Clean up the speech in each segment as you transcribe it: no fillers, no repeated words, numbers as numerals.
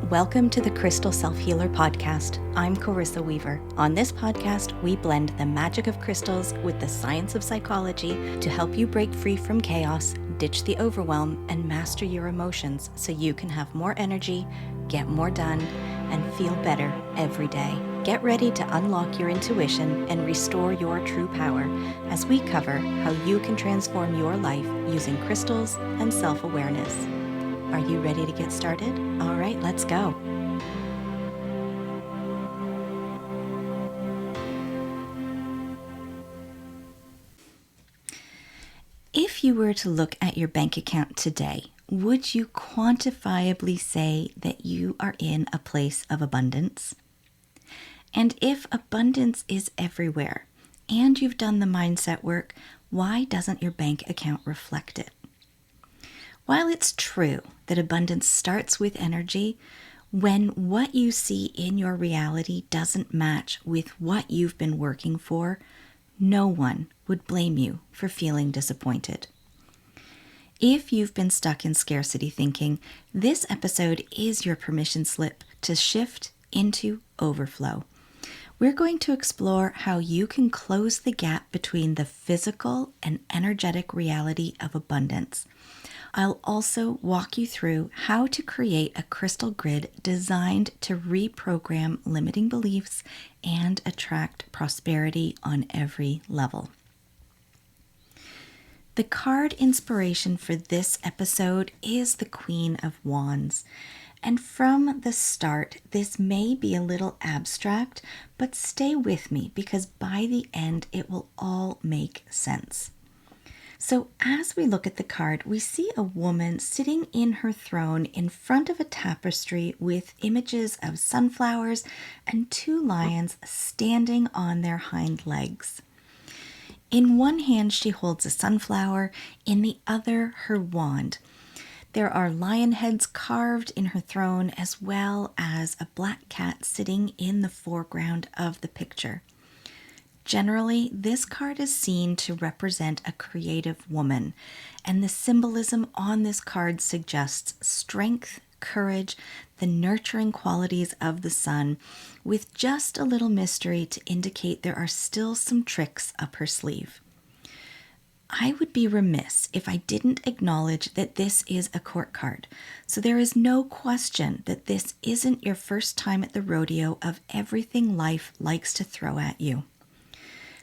Welcome to the Crystal Self-Healer Podcast. I'm Carissa Weaver. On this podcast, we blend the magic of crystals with the science of psychology to help you break free from chaos, ditch the overwhelm, and master your emotions so you can have more energy, get more done, and feel better every day. Get ready to unlock your intuition and restore your true power as we cover how you can transform your life using crystals and self-awareness. Are you ready to get started? All right, let's go. If you were to look at your bank account today, would you quantifiably say that you are in a place of abundance? And if abundance is everywhere and you've done the mindset work, why doesn't your bank account reflect it? While it's true that abundance starts with energy, when what you see in your reality doesn't match with what you've been working for, no one would blame you for feeling disappointed. If you've been stuck in scarcity thinking, this episode is your permission slip to shift into overflow. We're going to explore how you can close the gap between the physical and energetic reality of abundance. I'll also walk you through how to create a crystal grid designed to reprogram limiting beliefs and attract prosperity on every level. The card inspiration for this episode is the Queen of Wands. And from the start, this may be a little abstract, but stay with me because by the end, it will all make sense. So as we look at the card, we see a woman sitting in her throne in front of a tapestry with images of sunflowers and two lions standing on their hind legs. In one hand, she holds a sunflower, in the other, her wand. There are lion heads carved in her throne, as well as a black cat sitting in the foreground of the picture. Generally, this card is seen to represent a creative woman, and the symbolism on this card suggests strength, courage, the nurturing qualities of the sun, with just a little mystery to indicate there are still some tricks up her sleeve. I would be remiss if I didn't acknowledge that this is a court card, so there is no question that this isn't your first time at the rodeo of everything life likes to throw at you.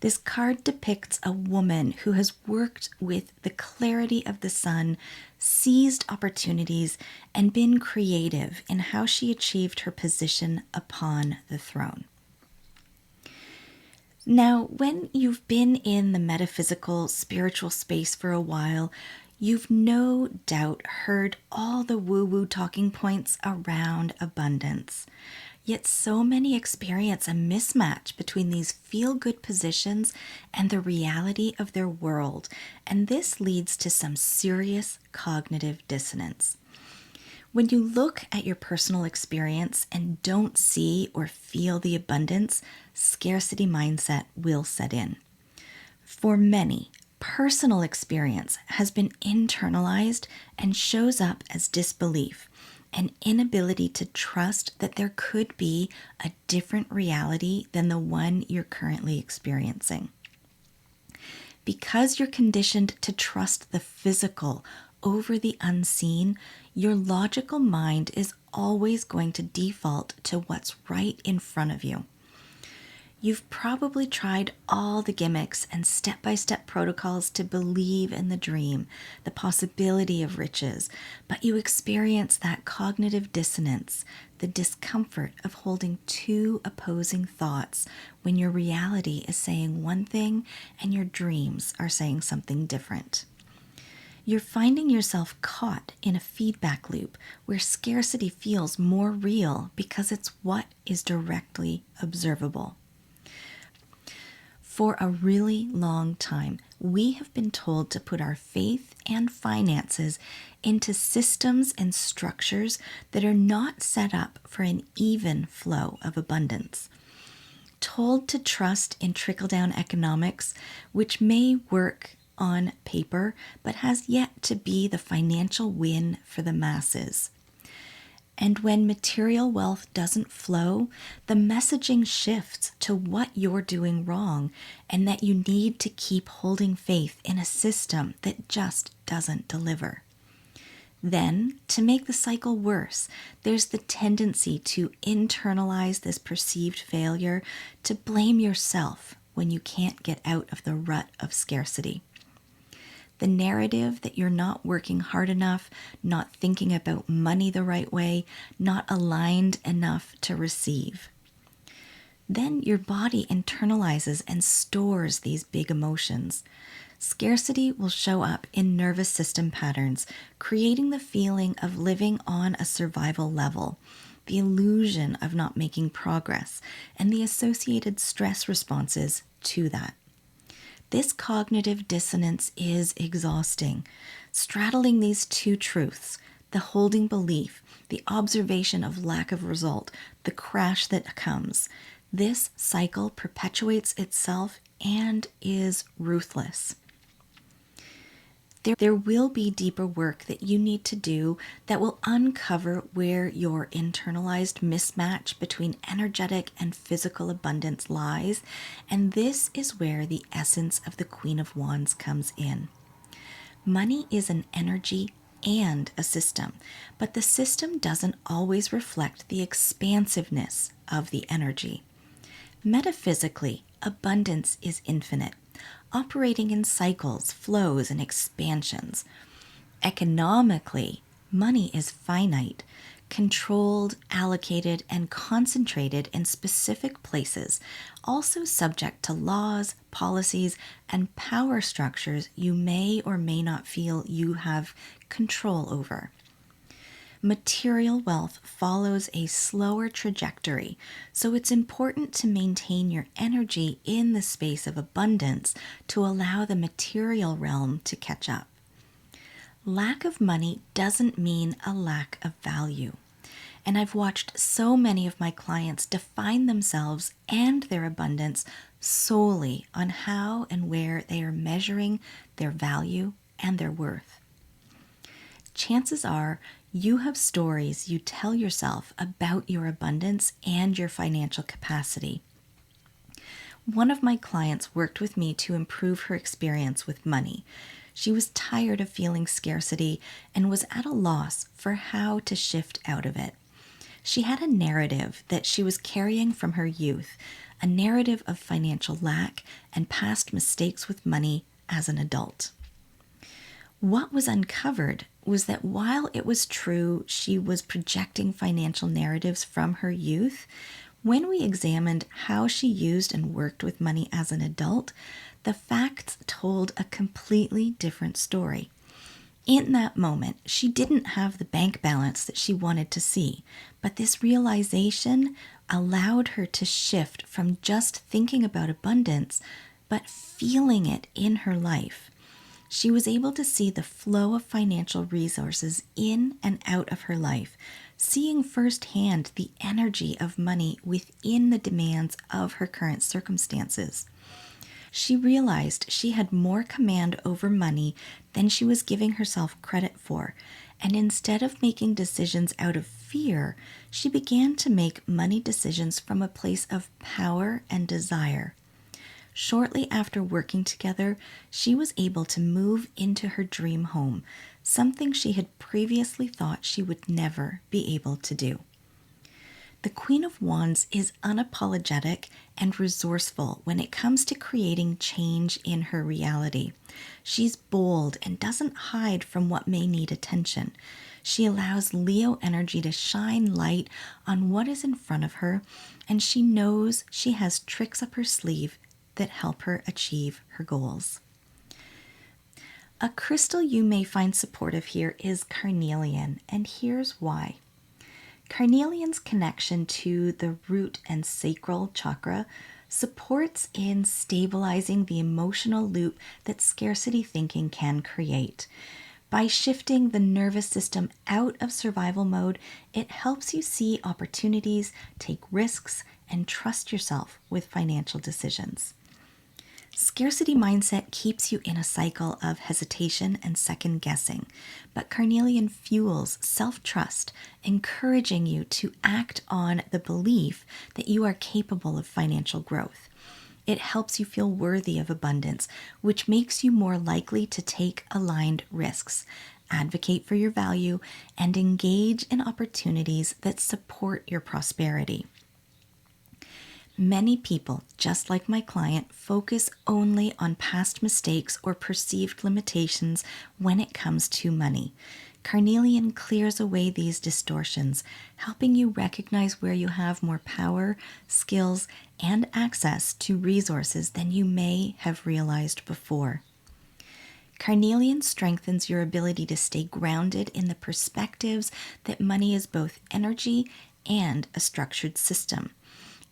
This card depicts a woman who has worked with the clarity of the sun, seized opportunities, and been creative in how she achieved her position upon the throne. Now, when you've been in the metaphysical, spiritual space for a while, you've no doubt heard all the woo-woo talking points around abundance. Yet so many experience a mismatch between these feel-good positions and the reality of their world, and this leads to some serious cognitive dissonance. When you look at your personal experience and don't see or feel the abundance, scarcity mindset will set in. For many, personal experience has been internalized and shows up as disbelief, an inability to trust that there could be a different reality than the one you're currently experiencing. Because you're conditioned to trust the physical over the unseen, your logical mind is always going to default to what's right in front of you. You've probably tried all the gimmicks and step-by-step protocols to believe in the dream, the possibility of riches, but you experience that cognitive dissonance, the discomfort of holding two opposing thoughts when your reality is saying one thing and your dreams are saying something different. You're finding yourself caught in a feedback loop where scarcity feels more real because it's what is directly observable. For a really long time, we have been told to put our faith and finances into systems and structures that are not set up for an even flow of abundance. Told to trust in trickle-down economics, which may work on paper, but has yet to be the financial win for the masses. And when material wealth doesn't flow, the messaging shifts to what you're doing wrong and that you need to keep holding faith in a system that just doesn't deliver. Then, to make the cycle worse, there's the tendency to internalize this perceived failure, to blame yourself when you can't get out of the rut of scarcity. The narrative that you're not working hard enough, not thinking about money the right way, not aligned enough to receive. Then your body internalizes and stores these big emotions. Scarcity will show up in nervous system patterns, creating the feeling of living on a survival level, the illusion of not making progress, and the associated stress responses to that. This cognitive dissonance is exhausting. Straddling these two truths, the holding belief, the observation of lack of result, the crash that comes, this cycle perpetuates itself and is ruthless. There will be deeper work that you need to do that will uncover where your internalized mismatch between energetic and physical abundance lies, and this is where the essence of the Queen of Wands comes in. Money is an energy and a system, but the system doesn't always reflect the expansiveness of the energy. Metaphysically, abundance is infinite, operating in cycles, flows, and expansions. Economically, money is finite, controlled, allocated, and concentrated in specific places, also subject to laws, policies, and power structures you may or may not feel you have control over. Material wealth follows a slower trajectory, so it's important to maintain your energy in the space of abundance to allow the material realm to catch up. Lack of money doesn't mean a lack of value. And I've watched so many of my clients define themselves and their abundance solely on how and where they are measuring their value and their worth. Chances are you have stories you tell yourself about your abundance and your financial capacity. One of my clients worked with me to improve her experience with money. She was tired of feeling scarcity and was at a loss for how to shift out of it. She had a narrative that she was carrying from her youth, a narrative of financial lack and past mistakes with money as an adult. What was uncovered was that while it was true she was projecting financial narratives from her youth, when we examined how she used and worked with money as an adult, the facts told a completely different story. In that moment, she didn't have the bank balance that she wanted to see, but this realization allowed her to shift from just thinking about abundance, but feeling it in her life. She was able to see the flow of financial resources in and out of her life, seeing firsthand the energy of money within the demands of her current circumstances. She realized she had more command over money than she was giving herself credit for, and instead of making decisions out of fear, she began to make money decisions from a place of power and desire. Shortly after working together, she was able to move into her dream home, something she had previously thought she would never be able to do. The Queen of Wands is unapologetic and resourceful when it comes to creating change in her reality. She's bold and doesn't hide from what may need attention. She allows Leo energy to shine light on what is in front of her, and she knows she has tricks up her sleeve that help her achieve her goals. A crystal you may find supportive here is Carnelian, and here's why. Carnelian's connection to the root and sacral chakra supports in stabilizing the emotional loop that scarcity thinking can create. By shifting the nervous system out of survival mode, it helps you see opportunities, take risks, and trust yourself with financial decisions. Scarcity mindset keeps you in a cycle of hesitation and second guessing, but Carnelian fuels self-trust, encouraging you to act on the belief that you are capable of financial growth. It helps you feel worthy of abundance, which makes you more likely to take aligned risks, advocate for your value, and engage in opportunities that support your prosperity. Many people, just like my client, focus only on past mistakes or perceived limitations when it comes to money. Carnelian clears away these distortions, helping you recognize where you have more power, skills, and access to resources than you may have realized before. Carnelian strengthens your ability to stay grounded in the perspectives that money is both energy and a structured system.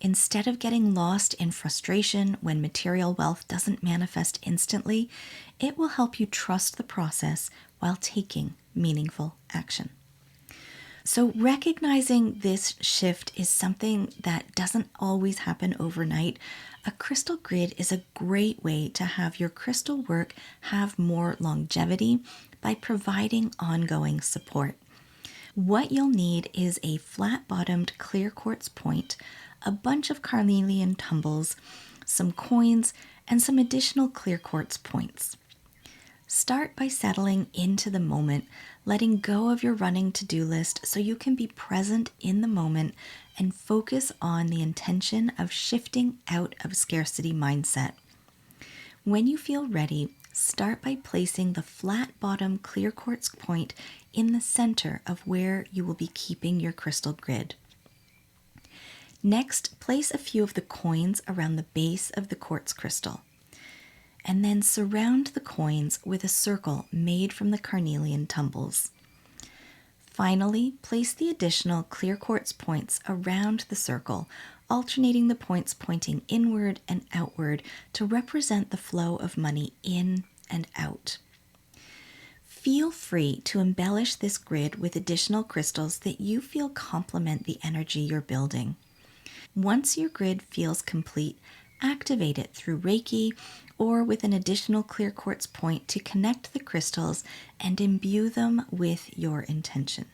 Instead of getting lost in frustration when material wealth doesn't manifest instantly, it will help you trust the process while taking meaningful action. So, recognizing this shift is something that doesn't always happen overnight. A crystal grid is a great way to have your crystal work have more longevity by providing ongoing support. What you'll need is a flat-bottomed clear quartz point, a bunch of carnelian tumbles, some coins, and some additional clear quartz points. Start by settling into the moment, letting go of your running to-do list so you can be present in the moment and focus on the intention of shifting out of scarcity mindset. When you feel ready, start by placing the flat bottom clear quartz point in the center of where you will be keeping your crystal grid. Next, place a few of the coins around the base of the quartz crystal, and then surround the coins with a circle made from the carnelian tumbles. Finally, place the additional clear quartz points around the circle, alternating the points pointing inward and outward to represent the flow of money in and out. Feel free to embellish this grid with additional crystals that you feel complement the energy you're building. Once your grid feels complete, activate it through Reiki or with an additional clear quartz point to connect the crystals and imbue them with your intention.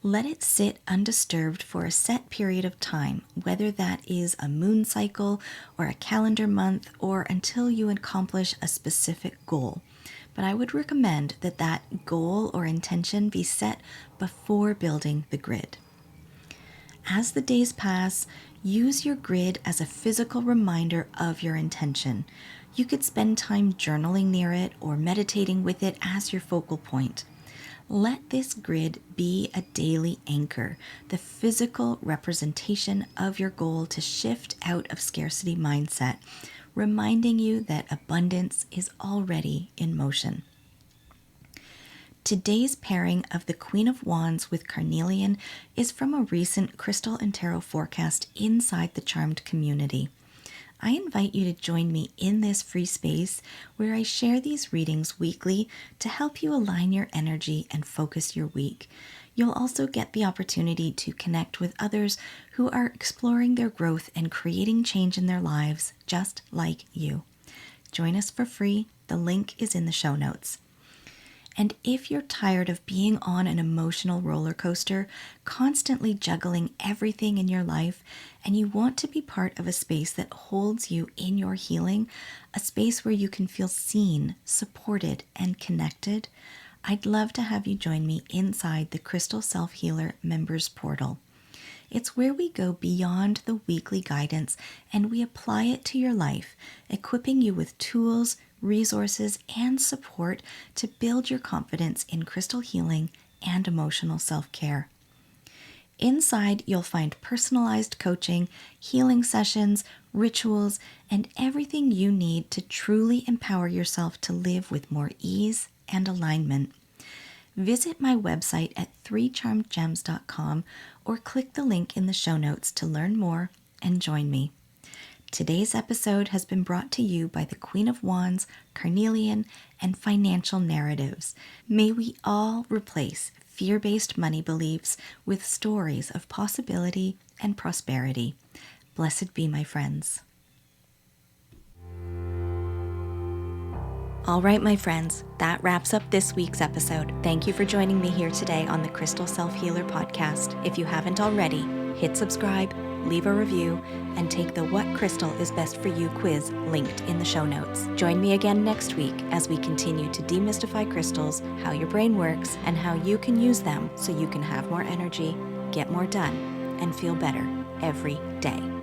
Let it sit undisturbed for a set period of time, whether that is a moon cycle or a calendar month or until you accomplish a specific goal. But I would recommend that that goal or intention be set before building the grid. As the days pass, use your grid as a physical reminder of your intention. You could spend time journaling near it or meditating with it as your focal point. Let this grid be a daily anchor, the physical representation of your goal to shift out of scarcity mindset, reminding you that abundance is already in motion. Today's pairing of the Queen of Wands with Carnelian is from a recent Crystal and Tarot forecast inside the Charmed community. I invite you to join me in this free space where I share these readings weekly to help you align your energy and focus your week. You'll also get the opportunity to connect with others who are exploring their growth and creating change in their lives just like you. Join us for free. The link is in the show notes. And if you're tired of being on an emotional roller coaster, constantly juggling everything in your life, and you want to be part of a space that holds you in your healing, a space where you can feel seen, supported, and connected, I'd love to have you join me inside the Crystal Self-Healer Members Portal. It's where we go beyond the weekly guidance and we apply it to your life, equipping you with tools, resources, and support to build your confidence in crystal healing and emotional self-care. Inside, you'll find personalized coaching, healing sessions, rituals, and everything you need to truly empower yourself to live with more ease and alignment. Visit my website at 3charmedgems.com or click the link in the show notes to learn more and join me. Today's episode has been brought to you by the Queen of Wands, Carnelian, and financial narratives. May we all replace fear-based money beliefs with stories of possibility and prosperity. Blessed be, my friends. All right, my friends, that wraps up this week's episode. Thank you for joining me here today on the Crystal Self Healer podcast. If you haven't already, hit subscribe, leave a review, and take the What Crystal is Best for You quiz linked in the show notes. Join me again next week as we continue to demystify crystals, how your brain works, and how you can use them so you can have more energy, get more done, and feel better every day.